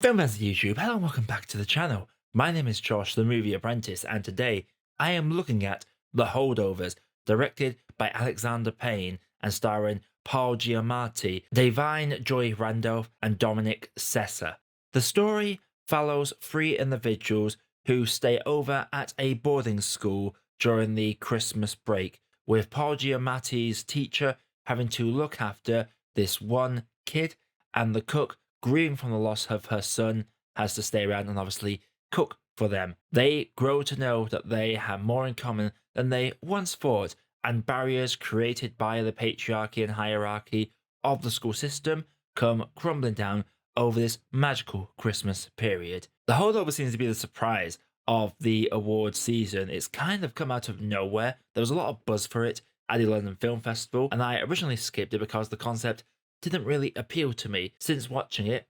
Film fans of YouTube, hello and welcome back to the channel. My name is Josh, the Movie Apprentice, and today I am looking at The Holdovers, directed by Alexander Payne and starring Paul Giamatti, Davine Joy Randolph, and Dominic Sessa. The story follows three individuals who stay over at a boarding school during the Christmas break, with Paul Giamatti's teacher having to look after this one kid, and the cook, grieving from the loss of her son, has to stay around and obviously cook for them. They grow to know that they have more in common than they once thought, and barriers created by the patriarchy and hierarchy of the school system come crumbling down over this magical Christmas period. The holdover seems to be the surprise of the awards season. It's kind of come out of nowhere. There was a lot of buzz for it at the London Film Festival, and I originally skipped it because the concept didn't really appeal to me. Since watching it,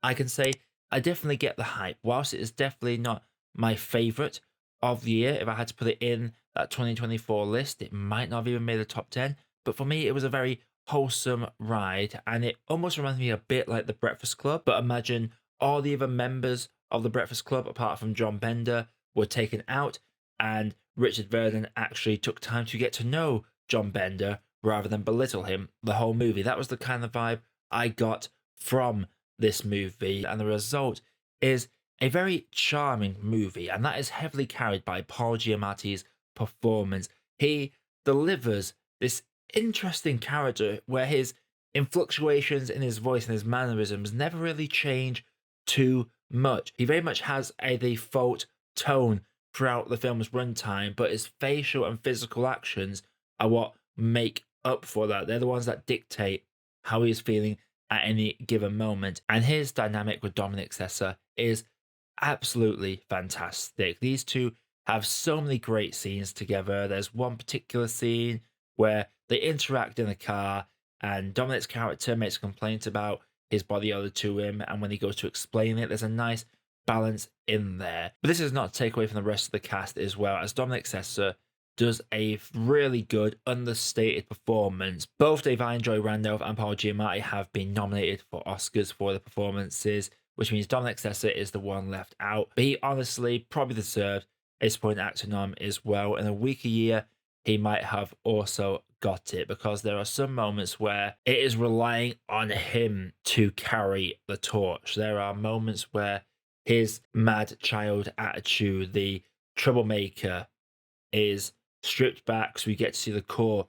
I can say I definitely get the hype. Whilst it is definitely not my favourite of the year, if I had to put it in that 2024 list, it might not have even made the top 10. But for me, it was a very wholesome ride, and it almost reminds me a bit like The Breakfast Club. But imagine all the other members of The Breakfast Club, apart from John Bender, were taken out, and Richard Verdon actually took time to get to know John Bender rather than belittle him the whole movie. That was the kind of vibe I got from this movie, and the result is a very charming movie, and that is heavily carried by Paul Giamatti's performance. He delivers this interesting character where his fluctuations in his voice and his mannerisms never really change too much. He very much has a default tone throughout the film's runtime, but his facial and physical actions are what make up for that. They're the ones that dictate how he's feeling at any given moment. And his dynamic with Dominic Sessa is absolutely fantastic. These two have so many great scenes together. There's one particular scene where they interact in a car, and Dominic's character makes a complaint about his body odor to him, and when he goes to explain it, there's a nice balance in there. But this is not to take away from the rest of the cast as well, as Dominic Sessa does a really good, understated performance. Both Davine Joy Randolph and Paul Giamatti have been nominated for Oscars for the performances, which means Dominic Sessa is the one left out. But he honestly probably deserved a supporting actor nom as well. In a weaker year, he might have also got it, because there are some moments where it is relying on him to carry the torch. There are moments where his mad child attitude, the troublemaker, is stripped back, so we get to see the core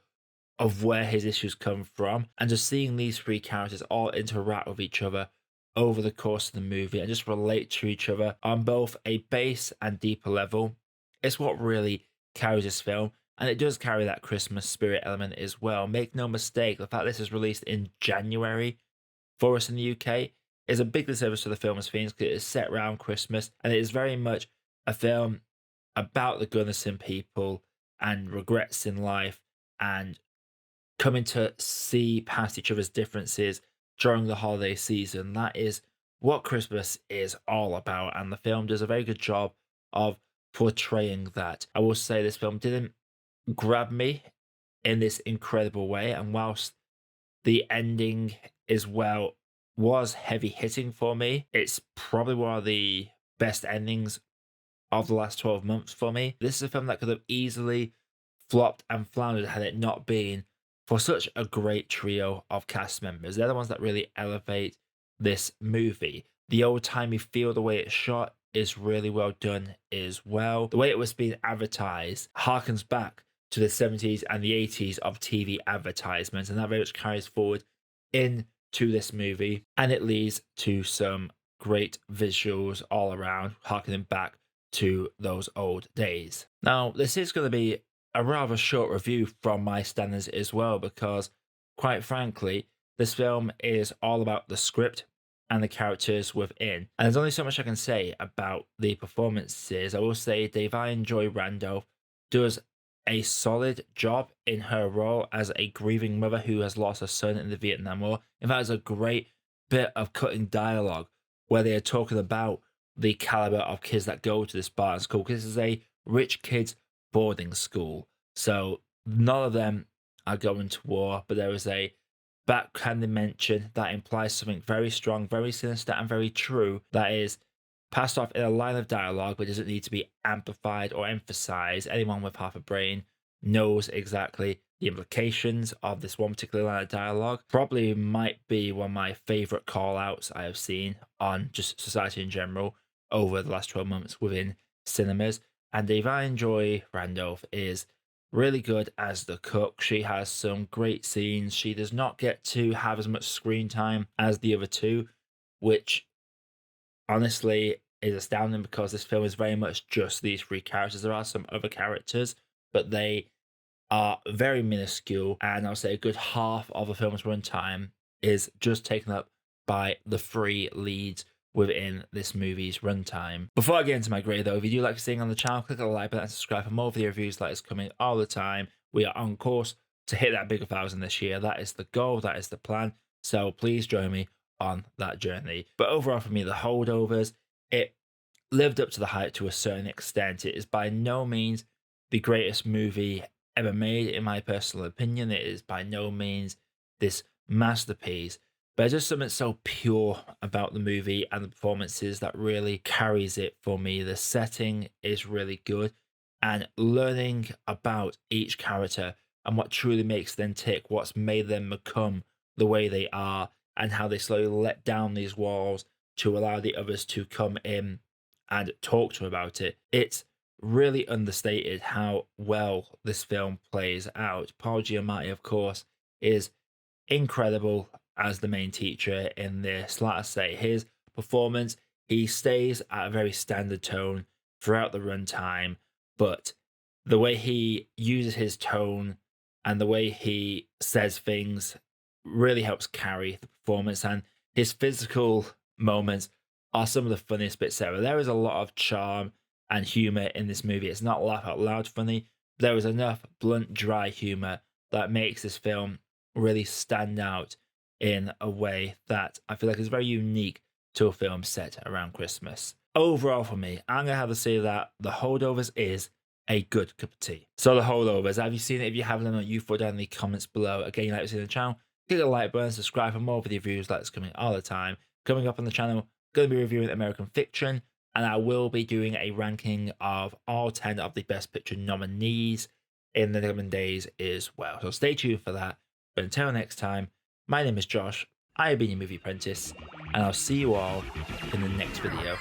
of where his issues come from, and just seeing these three characters all interact with each other over the course of the movie and just relate to each other on both a base and deeper level, it's what really carries this film. And it does carry that Christmas spirit element as well. Make no mistake, the fact this is released in January for us in the UK is a big disservice to the film's themes, because it is set around Christmas, and it is very much a film about the goodness in people and regrets in life, and coming to see past each other's differences during the holiday season. That is what Christmas is all about, and the film does a very good job of portraying that. I will say this film didn't grab me in this incredible way, and whilst the ending as well was heavy hitting for me, it's probably one of the best endings of the last 12 months for me. This is a film that could have easily flopped and floundered had it not been for such a great trio of cast members. They're the ones that really elevate this movie. The old-timey feel, the way it's shot, is really well done as well. The way it was being advertised harkens back to the 70s and the 80s of TV advertisements, and that very much carries forward into this movie, and it leads to some great visuals all around, harkening back to those old days. Now, this is going to be a rather short review from my standards as well, because quite frankly, this film is all about the script and the characters within. And there's only so much I can say about the performances. I will say Davine Joy Randolph does a solid job in her role as a grieving mother who has lost her son in the Vietnam War. In fact, there's a great bit of cutting dialogue where they are talking about the caliber of kids that go to this Spartan school, because this is a rich kids boarding school. So none of them are going to war, but there is a backhanded mention that implies something very strong, very sinister, and very true that is passed off in a line of dialogue but doesn't need to be amplified or emphasized. Anyone with half a brain knows exactly the implications of this one particular line of dialogue. Probably might be one of my favorite call outs I have seen on just society in general over the last 12 months within cinemas. And Yvonne Joy Randolph is really good as the cook. She has some great scenes. She does not get to have as much screen time as the other two, which honestly is astounding because this film is very much just these three characters. There are some other characters, but they are very minuscule, and I'll say a good half of a film's runtime is just taken up by the three leads within this movie's runtime. Before I get into my grade though, if you do like seeing on the channel, click on the like button and subscribe for more video reviews like this coming all the time. We are on course to hit that big 1,000 this year. That is the goal, that is the plan. So please join me on that journey. But overall for me, The Holdovers, it lived up to the hype to a certain extent. It is by no means the greatest movie ever made, in my personal opinion. It is by no means this masterpiece, but there's just something so pure about the movie and the performances that really carries it for me. The setting is really good, and learning about each character and what truly makes them tick, what's made them become the way they are, and how they slowly let down these walls to allow the others to come in and talk to them about it. It's really understated how well this film plays out. Paul Giamatti, of course, is incredible as the main teacher in this. Like I say, his performance, he stays at a very standard tone throughout the runtime, but the way he uses his tone and the way he says things really helps carry the performance, and his physical moments are some of the funniest bits ever. There is a lot of charm and humor in this movie. It's not laugh out loud funny. There is enough blunt, dry humor that makes this film really stand out in a way that I feel like is very unique to a film set around Christmas. Overall for me, I'm going to have to say that The Holdovers is a good cup of tea. So The Holdovers, have you seen it? If you haven't, then you put down in the comments below. Again, you like to see the channel, click the like button, subscribe for more video reviews like this coming all the time. Coming up on the channel, going to be reviewing American Fiction, and I will be doing a ranking of all 10 of the Best Picture nominees in the coming days as well. So stay tuned for that. But until next time, my name is Josh, I have been your Movie Apprentice, and I'll see you all in the next video.